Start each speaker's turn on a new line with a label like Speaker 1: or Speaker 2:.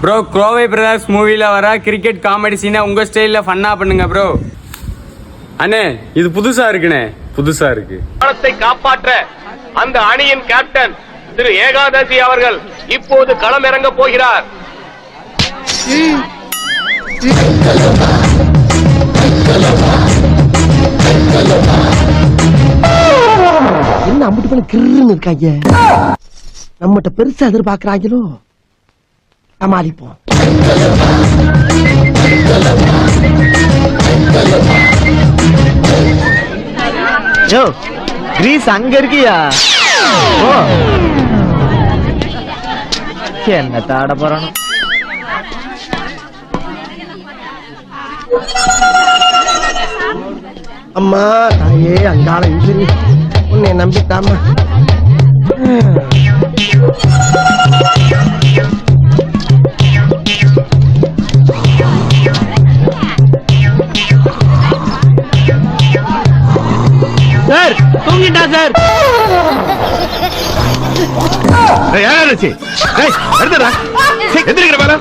Speaker 1: Bro Kovai brothers மூவில வர cricket comedy சீனை உங்க ஸ்டைல்ல ஃபன்னா பண்ணுங்க ப்ரோ. அண்ணே இது புதுசா இருக்குண்ணே, புதுசா இருக்கு.
Speaker 2: காப்பாற்ற அந்த அணியின் கேப்டன் திரு ஏகாதசி அவர்கள் இப்போது களம் இறங்க போகிறார்.
Speaker 3: என்ன அம்பிட்டு பண்ண கிருன்னு இருக்காங்க, நம்மகிட்ட பெருசா எதிர்பார்க்கிறாங்களோ. சமாளிப்போம்.
Speaker 4: கிரீஸ் அங்க இருக்கியா? என்ன தாட போறானோ.
Speaker 3: அம்மா தாயே அங்காள இன்ஜினி உன்னை நம்பிட்டாமா.
Speaker 4: சார் தூங்கிட்டா சார்.
Speaker 2: யாராச்சு எந்திரிக்கிற மேல